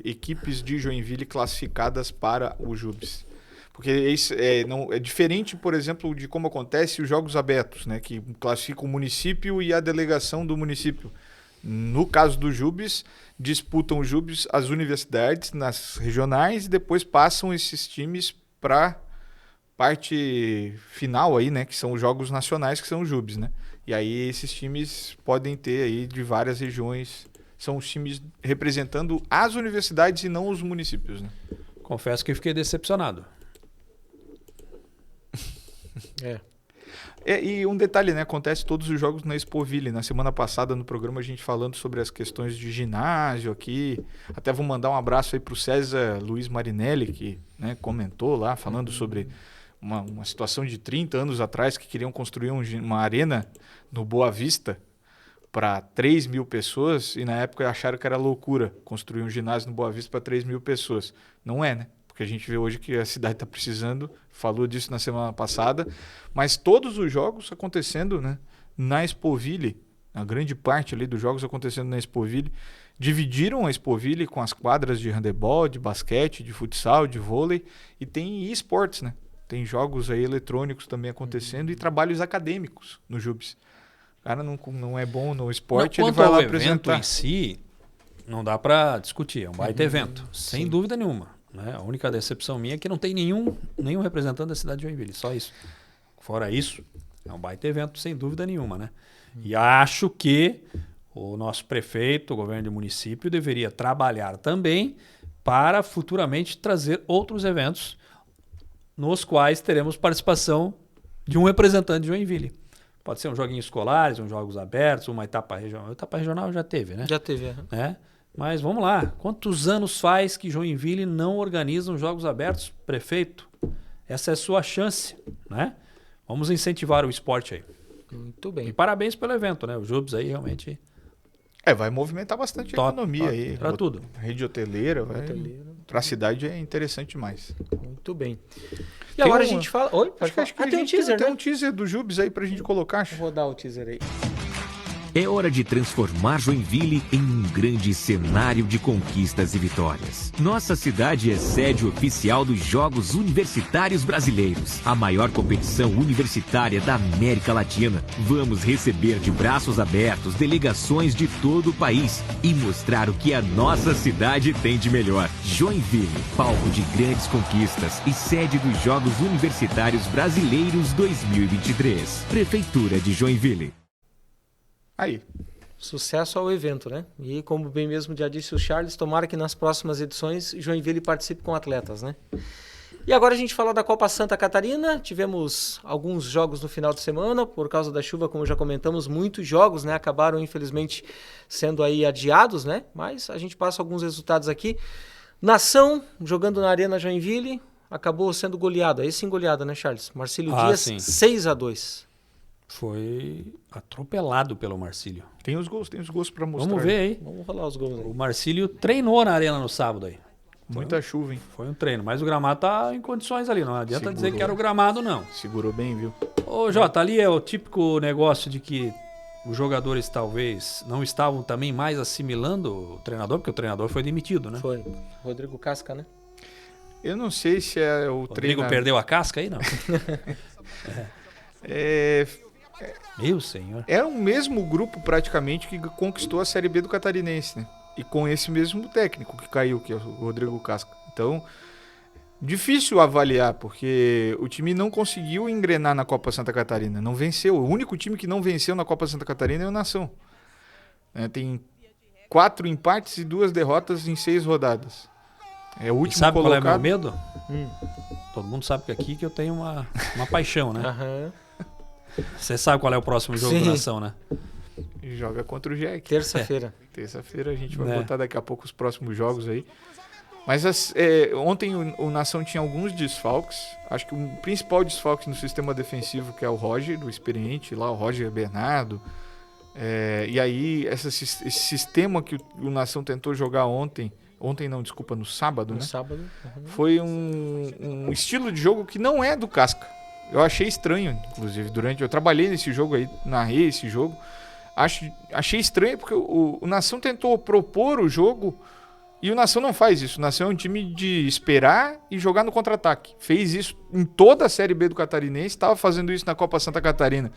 equipes de Joinville classificadas para o JUBs. Porque isso é diferente, por exemplo, de como acontece os Jogos Abertos, né? Que classificam o município e a delegação do município. No caso do JUBs, disputam os JUBs as universidades nas regionais e depois passam esses times para parte final aí, né? Que são os Jogos Nacionais, que são os JUBs, né? E aí esses times podem ter aí de várias regiões. São os times representando as universidades e não os municípios, né? Confesso que eu fiquei decepcionado. E um detalhe, né? Acontece todos os jogos na Expoville. Na semana passada, no programa, a gente falando sobre as questões de ginásio aqui. Até vou mandar um abraço aí pro César Luiz Marinelli, que, né, comentou lá, falando sobre uma situação de 30 anos atrás, que queriam construir uma arena no Boa Vista para 3.000 pessoas, e na época acharam que era loucura construir um ginásio no Boa Vista para 3.000 pessoas. Não é, né? Porque a gente vê hoje que a cidade está precisando, falou disso na semana passada, mas todos os jogos acontecendo, né, na Expoville, a grande parte ali dos jogos acontecendo na Expoville, dividiram a Expoville com as quadras de handebol, de basquete, de futsal, de vôlei, e tem esportes, né? Tem jogos aí eletrônicos também acontecendo e trabalhos acadêmicos no JUBs. O cara não é bom no esporte, ele vai lá apresentar. Em si, não dá para discutir, é um baita evento, sem dúvida nenhuma. Né? A única decepção minha é que não tem nenhum representante da cidade de Joinville, só isso. Fora isso, é um baita evento, sem dúvida nenhuma. Né? E acho que o nosso prefeito, o governo do município, deveria trabalhar também para futuramente trazer outros eventos nos quais teremos participação de um representante de Joinville. Pode ser um joguinho escolares, uns jogos abertos, uma etapa regional. A etapa regional já teve, né? Já teve, né? Mas vamos lá. Quantos anos faz que Joinville não organiza os jogos abertos, prefeito? Essa é a sua chance, né? Vamos incentivar o esporte aí. Muito bem. E parabéns pelo evento, né? O JUBs aí realmente... Vai movimentar bastante a economia aí. Para tudo. Rede hoteleira, para a cidade é interessante demais. Muito bem. E agora a gente fala... Oi? Acho que tem um teaser, tem né? um teaser do JUBs aí pra gente colocar. Vou dar o teaser aí. É hora de transformar Joinville em um grande cenário de conquistas e vitórias. Nossa cidade é sede oficial dos Jogos Universitários Brasileiros, a maior competição universitária da América Latina. Vamos receber de braços abertos delegações de todo o país e mostrar o que a nossa cidade tem de melhor. Joinville, palco de grandes conquistas e sede dos Jogos Universitários Brasileiros 2023. Prefeitura de Joinville. Aí. Sucesso ao evento, né? E como bem mesmo já disse o Charles, tomara que nas próximas edições Joinville participe com atletas, né? E agora a gente fala da Copa Santa Catarina. Tivemos alguns jogos no final de semana, por causa da chuva, como já comentamos, muitos jogos, né? Acabaram, infelizmente, sendo aí adiados, né? Mas a gente passa alguns resultados aqui. Nação, jogando na Arena Joinville, acabou sendo goleado. Aí sim goleado, né, Charles? Marcílio Dias, sim. 6-2. Foi atropelado pelo Marcílio. Tem os gols para mostrar. Vamos ver aí. Vamos rolar os gols aí. O Marcílio treinou na arena no sábado aí. Muita chuva, hein? Foi um treino, mas o gramado tá em condições ali, não adianta Segurou. dizer que era o gramado, não. Segurou bem, viu? Ô, Jota, ali é o típico negócio de que os jogadores talvez não estavam também mais assimilando o treinador, porque o treinador foi demitido, né? Foi. Rodrigo Casca, né? Eu não sei se é o Rodrigo treinador. perdeu a casca aí, não? Meu senhor. É o mesmo grupo praticamente que conquistou a Série B do Catarinense, né? E com esse mesmo técnico que caiu, que é o Rodrigo Casca. Então, difícil avaliar, porque o time não conseguiu engrenar na Copa Santa Catarina. Não venceu. O único time que não venceu na Copa Santa Catarina é o Nação. Tem 4 empates e 2 derrotas em 6 rodadas. É o último sabe colocado. qual é o meu medo? Todo mundo sabe que aqui que eu tenho uma paixão, né? Aham. Você sabe qual é o próximo jogo Sim. do Nação, né? E joga contra o Jack. Terça-feira. Terça-feira a gente vai Né. botar daqui a pouco os próximos jogos aí. Mas ontem o Nação tinha alguns desfalques. Acho que o principal desfalque no sistema defensivo, que é o Roger, do experiente lá, o Roger Bernardo. E aí esse sistema que o Nação tentou jogar ontem não, desculpa, no sábado, No né? sábado. Foi um estilo de jogo que não é do Casca. Eu achei estranho, inclusive, eu trabalhei nesse jogo aí, narrei esse jogo. Achei estranho porque o Nação tentou propor o jogo e o Nação não faz isso. O Nação é um time de esperar e jogar no contra-ataque. Fez isso em toda a Série B do Catarinense, estava fazendo isso na Copa Santa Catarina.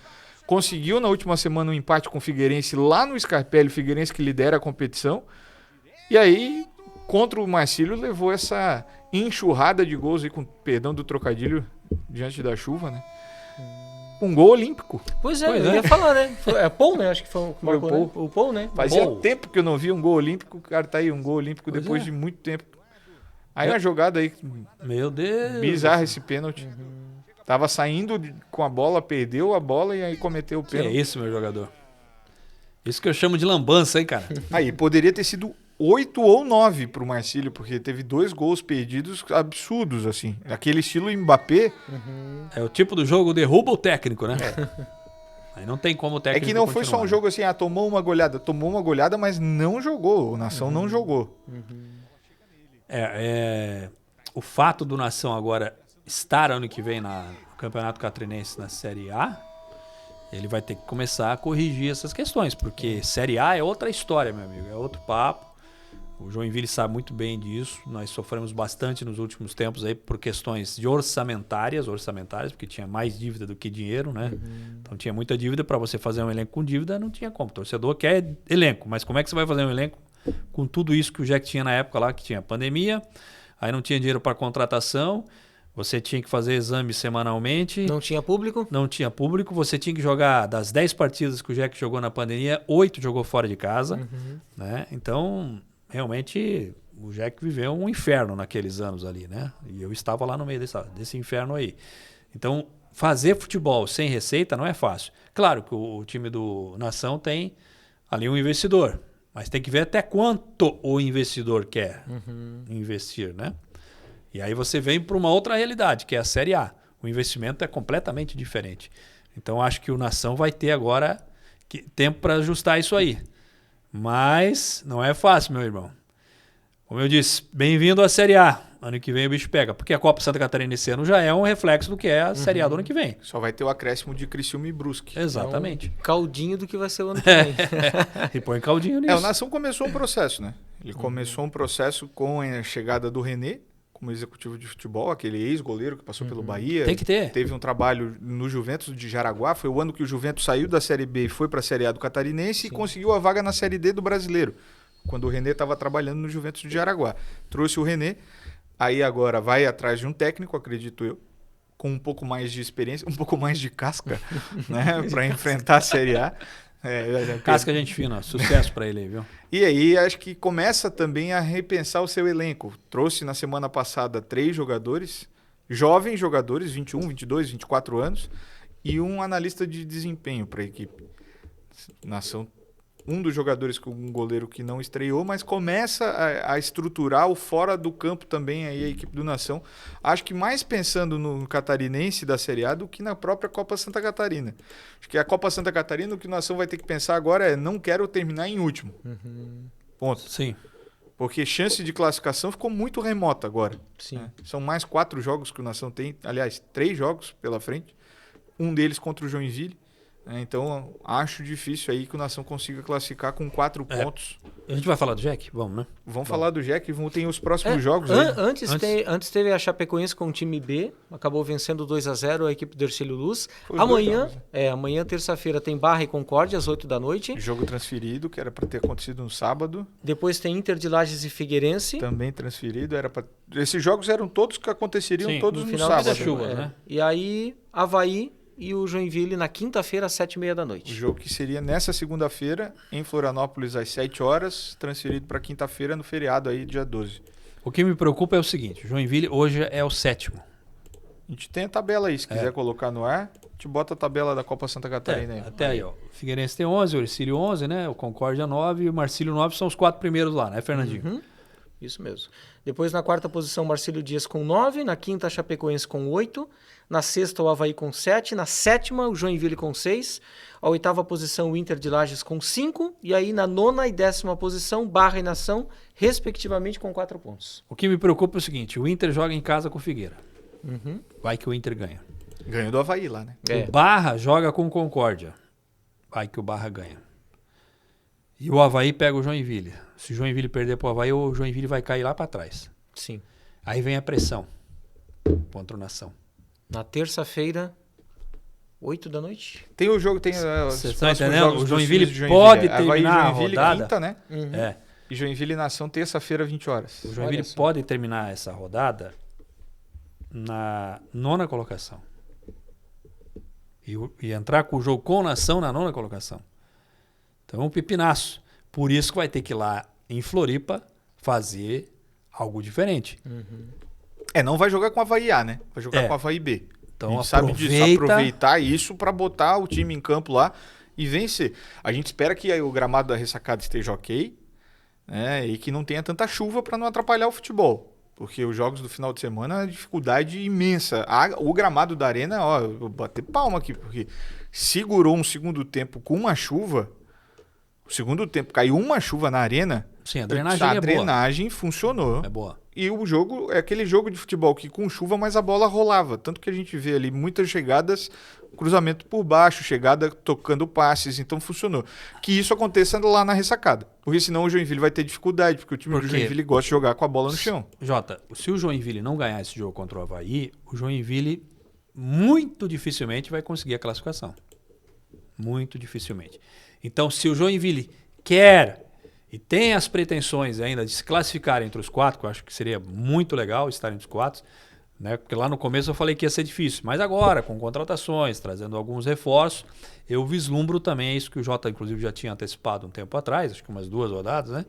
Conseguiu na última semana um empate com o Figueirense lá no Scarpelli, o Figueirense que lidera a competição. E aí, contra o Marcílio, levou essa enxurrada de gols aí, com perdão do trocadilho, diante da chuva, né? Um gol olímpico. Pois é, eu ia falar, né? É Paul, né? Acho que foi o que marcou, Paul. né? O Paul, né? Fazia Paul. tempo que eu não via um gol olímpico, o cara tá aí, um gol olímpico Pois depois é. de muito tempo. Aí uma jogada aí, Meu Deus. bizarra esse pênalti. Tava saindo com a bola, perdeu a bola e aí cometeu o Que é pênalti. isso, meu jogador? Isso que eu chamo de lambança, hein, cara? Aí, poderia ter sido 8 ou 9 pro Marcílio, porque teve 2 gols perdidos absurdos, assim. Aquele estilo Mbappé. É o tipo do jogo derruba o técnico, né? Aí não tem como o É técnico que não foi só um continuar, jogo assim, tomou uma goleada. Tomou uma goleada, mas não jogou. O Nação não jogou. O fato do Nação agora estar ano que vem no Campeonato Catarinense na Série A, ele vai ter que começar a corrigir essas questões, porque Série A é outra história, meu amigo, é outro papo. O Joinville sabe muito bem disso. Nós sofremos bastante nos últimos tempos aí por questões de orçamentárias, porque tinha mais dívida do que dinheiro, né? Então tinha muita dívida. Para você fazer um elenco com dívida, não tinha como. O torcedor quer elenco, mas como é que você vai fazer um elenco com tudo isso que o Jack tinha na época lá, que tinha pandemia, aí não tinha dinheiro para contratação, você tinha que fazer exames semanalmente. Não tinha público? Não tinha público, você tinha que jogar das 10 partidas que o Jack jogou na pandemia, 8 jogou fora de casa, né? Então, realmente, o Jack viveu um inferno naqueles anos ali, né? E eu estava lá no meio desse inferno aí. Então, fazer futebol sem receita não é fácil. Claro que o time do Nação tem ali um investidor, mas tem que ver até quanto o investidor quer investir, né? E aí você vem para uma outra realidade, que é a Série A. O investimento é completamente diferente. Então, acho que o Nação vai ter agora tempo para ajustar isso aí. Mas não é fácil, meu irmão. Como eu disse, bem-vindo à Série A. Ano que vem o bicho pega. Porque a Copa Santa Catarina esse ano já é um reflexo do que é a Série A do ano que vem. Só vai ter o acréscimo de Criciúma e Brusque. Exatamente. É um caldinho do que vai ser o ano que vem. E põe caldinho nisso. O Nação começou um processo, né? Ele começou um processo com a chegada do René como executivo de futebol, aquele ex-goleiro que passou pelo Bahia. Tem que ter. Teve um trabalho no Juventus de Jaraguá. Foi o ano que o Juventus saiu da Série B e foi para a Série A do Catarinense e conseguiu a vaga na Série D do Brasileiro, quando o René estava trabalhando no Juventus de Jaraguá. Trouxe o René, aí agora vai atrás de um técnico, acredito eu, com um pouco mais de experiência, um pouco mais de casca, né, para enfrentar a Série A. Casca gente fina, sucesso para ele aí, viu? E aí acho que começa também a repensar o seu elenco. Trouxe na semana passada 3 jogadores, jovens jogadores, 21, 22, 24 anos, e um analista de desempenho para a equipe. Nação, um dos jogadores com um goleiro que não estreou, mas começa a estruturar o fora do campo também aí a equipe do Nação. Acho que mais pensando no catarinense da Série A do que na própria Copa Santa Catarina. Acho que a Copa Santa Catarina, o que o Nação vai ter que pensar agora é: não quero terminar em último. Ponto. Sim. Porque chance de classificação ficou muito remota agora. Sim. Né? São mais 4 jogos que o Nação tem. Aliás, 3 jogos pela frente. Um deles contra o Joinville. Então, acho difícil aí que o Nação consiga classificar com 4 pontos. A gente vai falar do Jack? Vamos, né? Vamos falar do Jack, tem os próximos jogos aí. Antes teve a Chapecoense com o time B, acabou vencendo 2-0 a equipe do Ercílio Luz. Foi os Amanhã, dois jogos, amanhã, terça-feira, tem Barra e Concórdia às 8 da noite. Jogo transferido, que era para ter acontecido no sábado. Depois tem Inter de Lages e Figueirense. Também transferido. Esses jogos eram todos que aconteceriam todos no final sábado. da chuva, né? E aí, Avaí e o Joinville na quinta-feira às 7h30 da noite. O jogo que seria nessa segunda-feira, em Florianópolis, às 7 horas, transferido para quinta-feira, no feriado aí, dia 12. O que me preocupa é o seguinte: o Joinville hoje é o 7º. A gente tem a tabela aí, se quiser colocar no ar, a gente bota a tabela da Copa Santa Catarina aí. Até aí, ó. O Figueirense tem 11, o Ercílio 11, né? O Concórdia 9 e o Marcílio 9 são os 4 primeiros lá, né, Fernandinho? Isso mesmo. Depois, na quarta posição, Marcílio Dias com 9. Na quinta, a Chapecoense com 8. Na sexta, o Avaí com 7. Na sétima, o Joinville com 6. A oitava posição, o Inter de Lages com 5. E aí, na nona e 10ª posição, Barra e Nação, respectivamente, com 4 pontos. O que me preocupa é o seguinte: o Inter joga em casa com o Figueira. Vai que o Inter ganha. Ganhou do Avaí lá, né? O Barra joga com o Concórdia. Vai que o Barra ganha. E o Avaí pega o Joinville. Se o Joinville perder para o Avaí, o Joinville vai cair lá para trás. Sim. Aí vem a pressão contra o Nação. Na terça-feira, 8 da noite. Tem o jogo, tem Vocês os estão próximos entendendo? jogos O dos Joinville times de pode Avaí, terminar a Joinville, rodada. quinta, né? É. E Joinville e Nação, terça-feira, 20 horas. O Joinville pode terminar essa rodada na 9ª colocação. E entrar com o jogo com Nação na 9ª colocação. Então é um pepinaço. Por isso que vai ter que ir lá em Floripa fazer algo diferente. Não vai jogar com a Avaí A, né? Vai jogar com a Avaí B. Então, a gente sabe disso, aproveitar isso para botar o time em campo lá e vencer. A gente espera que o gramado da Ressacada esteja ok, né? E que não tenha tanta chuva para não atrapalhar o futebol. Porque os jogos do final de semana é uma dificuldade imensa. O gramado da Arena, eu vou bater palma aqui, porque segurou um segundo tempo com uma chuva. O segundo tempo caiu uma chuva na Arena. Sim, a drenagem a drenagem funcionou. É boa. E o jogo é aquele jogo de futebol que com chuva, mas a bola rolava. Tanto que a gente vê ali muitas chegadas, cruzamento por baixo, chegada tocando passes, então funcionou. Que isso aconteça lá na Ressacada. Porque senão o Joinville vai ter dificuldade, porque o time do Joinville gosta de jogar com a bola no chão. Jota, se o Joinville não ganhar esse jogo contra o Avaí, o Joinville muito dificilmente vai conseguir a classificação. Muito dificilmente. Então, se o Joinville quer e tem as pretensões ainda de se classificar entre os 4, que eu acho que seria muito legal estar entre os 4, né? Porque lá no começo eu falei que ia ser difícil. Mas agora, com contratações, trazendo alguns reforços, eu vislumbro também isso que o Jota, inclusive, já tinha antecipado um tempo atrás, acho que umas 2 rodadas, né?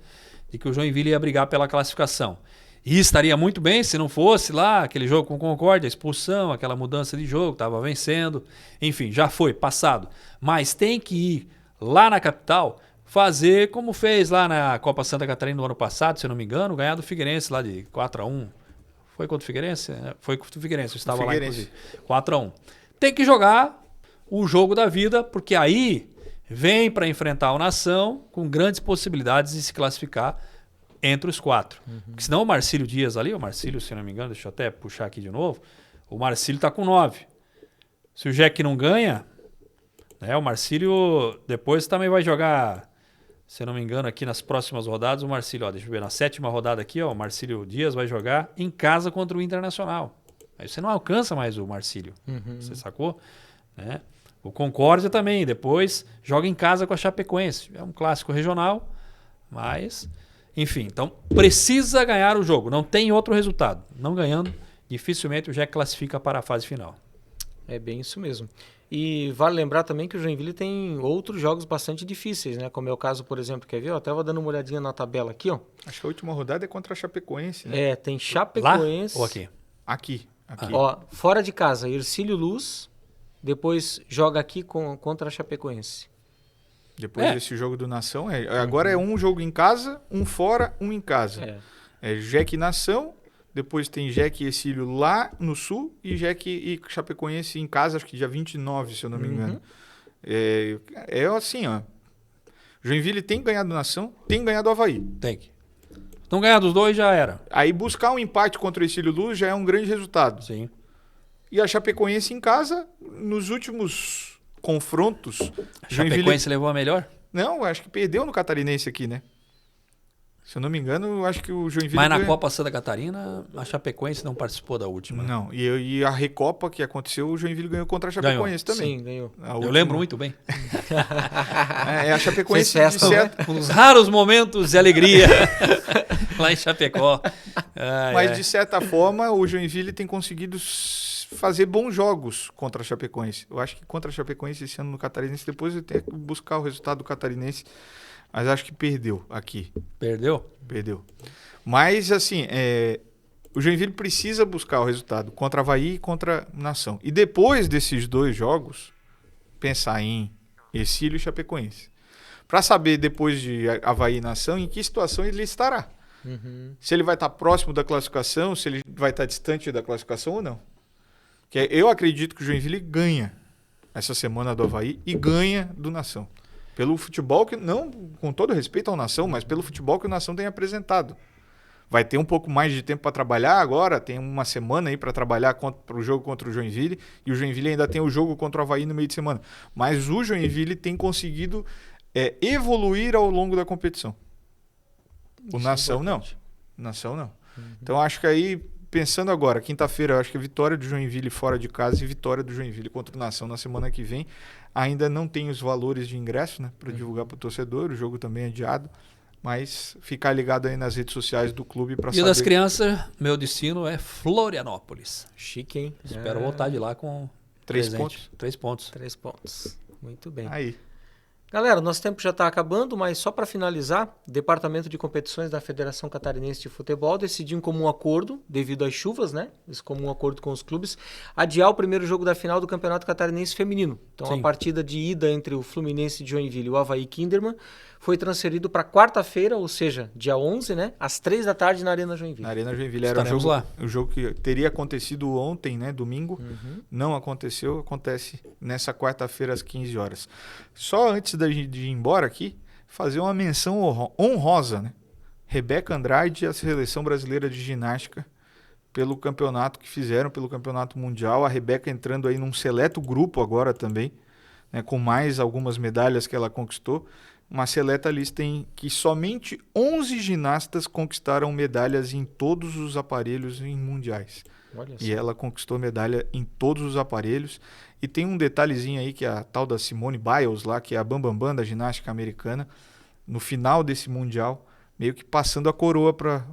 De que o Joinville ia brigar pela classificação. E estaria muito bem se não fosse lá aquele jogo com Concórdia, a expulsão, aquela mudança de jogo, estava vencendo. Enfim, já foi, passado. Mas tem que ir lá na capital fazer como fez lá na Copa Santa Catarina no ano passado, se eu não me engano, ganhar do Figueirense lá de 4-1. Foi contra o Figueirense? Foi contra o Figueirense, eu estava lá inclusive. 4-1. Tem que jogar o jogo da vida, porque aí vem para enfrentar o Nação com grandes possibilidades de se classificar entre os 4. Porque senão o Marcílio Dias ali, o Marcílio, se não me engano, deixa eu até puxar aqui de novo, o Marcílio está com 9. Se o Jack não ganha, né, o Marcílio depois também vai jogar, se eu não me engano, aqui nas próximas rodadas, o Marcílio, ó, deixa eu ver, na 7ª rodada aqui, ó, o Marcílio Dias vai jogar em casa contra o Internacional. Aí você não alcança mais o Marcílio, você sacou? Né? O Concórdia também, depois joga em casa com a Chapecoense. É um clássico regional, mas, enfim, então precisa ganhar o jogo, não tem outro resultado. Não ganhando, dificilmente o Jack classifica para a fase final. É bem isso mesmo. E vale lembrar também que o Joinville tem outros jogos bastante difíceis, né? Como é o caso, por exemplo, quer ver? Eu estava dando uma olhadinha na tabela aqui, ó. Acho que a última rodada é contra a Chapecoense, né? É, tem Chapecoense. Lá ou aqui? Aqui. Ó, fora de casa, Hercílio Luz, depois joga aqui contra a Chapecoense. Depois desse jogo do Nação, agora é um jogo em casa, um fora, um em casa. É Jack e Nação, depois tem Jack e Hercílio lá no Sul e Jack e Chapecoense em casa, acho que dia 29, se eu não me engano. É assim, ó. Joinville tem ganhado Nação, tem ganhado Avaí. Tem que. Não ganhar dos dois já era. Aí buscar um empate contra o Hercílio Luz já é um grande resultado. Sim. E a Chapecoense em casa, nos últimos confrontos... A Chapecoense levou a melhor? Não, acho que perdeu no Catarinense aqui, né? Se eu não me engano, eu acho que o Joinville... Mas na Copa Santa Catarina, a Chapecoense não participou da última. Não, e a Recopa que aconteceu, o Joinville ganhou contra a Chapecoense também. Sim, ganhou. Eu lembro muito bem. A Chapecoense Fez festa, de certa... Uns raros momentos de alegria lá em Chapecó. Mas de certa forma, o Joinville tem conseguido fazer bons jogos contra a Chapecoense. Eu acho que contra a Chapecoense esse ano no Catarinense, depois eu tenho que buscar o resultado do Catarinense, mas acho que perdeu aqui. Perdeu? Perdeu. Mas, assim, o Joinville precisa buscar o resultado contra Avaí e contra a Nação. E depois desses dois jogos, pensar em Hercílio e Chapecoense. Para saber, depois de Avaí e Nação, em que situação ele estará. Se ele vai estar próximo da classificação, se ele vai estar distante da classificação ou não. Que eu acredito que o Joinville ganha essa semana do Avaí e ganha do Nação. Pelo futebol que, não com todo respeito ao Nação, mas pelo futebol que o Nação tem apresentado. Vai ter um pouco mais de tempo para trabalhar agora, tem uma semana aí para trabalhar para o jogo contra o Joinville, e o Joinville ainda tem o jogo contra o Avaí no meio de semana. Mas o Joinville tem conseguido evoluir ao longo da competição. O Nação não. Nação não. Então acho que aí, pensando agora, quinta-feira, eu acho que a vitória do Joinville fora de casa e vitória do Joinville contra o Nação na semana que vem. Ainda não tem os valores de ingresso, né, para divulgar para o torcedor, o jogo também é adiado, mas ficar ligado aí nas redes sociais do clube para saber. E das crianças, meu destino é Florianópolis. Chique, hein? Espero voltar de lá com 3 presente. pontos. 3 pontos. 3 pontos. Muito bem. Aí. Galera, nosso tempo já está acabando, mas só para finalizar, o Departamento de Competições da Federação Catarinense de Futebol decidiu em comum acordo, devido às chuvas, né? Esse comum acordo com os clubes, adiar o primeiro jogo da final do Campeonato Catarinense Feminino. Então, Sim. a partida de ida entre o Fluminense de Joinville e o Avaí Kinderman foi transferido para quarta-feira, ou seja, dia 11, né? Às 3 da tarde na Arena Joinville. Na Arena Joinville era Estaremos lá. o jogo que teria acontecido ontem, né, domingo. Não aconteceu, acontece nessa quarta-feira às 15 horas. Só antes de ir embora aqui, fazer uma menção honrosa, né? Rebeca Andrade e a Seleção Brasileira de Ginástica pelo campeonato que fizeram, pelo campeonato mundial. A Rebeca entrando aí num seleto grupo agora também, né, com mais algumas medalhas que ela conquistou. Uma seleta lista em que somente 11 ginastas conquistaram medalhas em todos os aparelhos em mundiais. Olha E ela conquistou medalha em todos os aparelhos. E tem um detalhezinho aí, que é a tal da Simone Biles lá, que é a bambambam da ginástica americana, no final desse mundial, meio que passando a coroa para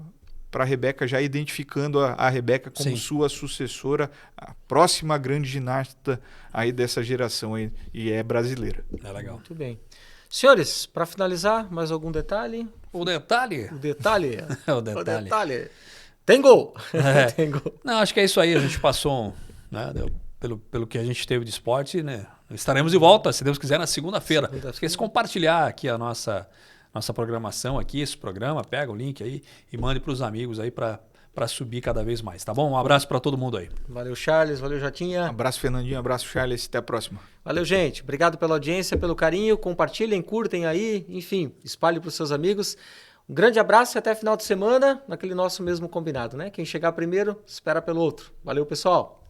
a Rebeca, já identificando a Rebeca como Sim. sua sucessora, a próxima grande ginasta aí dessa geração aí, e é brasileira. É legal. Muito bem. Senhores, para finalizar, mais algum detalhe? O detalhe? O detalhe? É o O detalhe. detalhe. Tem gol! É. Tem gol. Não, acho que é isso aí. A gente passou, né, pelo que a gente teve de esporte, né? Estaremos de volta, se Deus quiser, na segunda-feira. Não esqueça de compartilhar aqui a nossa programação aqui, esse programa. Pega o link aí e mande para os amigos aí para subir cada vez mais, tá bom? Um abraço para todo mundo aí. Valeu, Charles. Valeu, Jotinha. Abraço, Fernandinho. Abraço, Charles. Até a próxima. Valeu, gente. Obrigado pela audiência, pelo carinho. Compartilhem, curtem aí. Enfim, espalhe para os seus amigos. Um grande abraço e até final de semana, naquele nosso mesmo combinado, né? Quem chegar primeiro, espera pelo outro. Valeu, pessoal!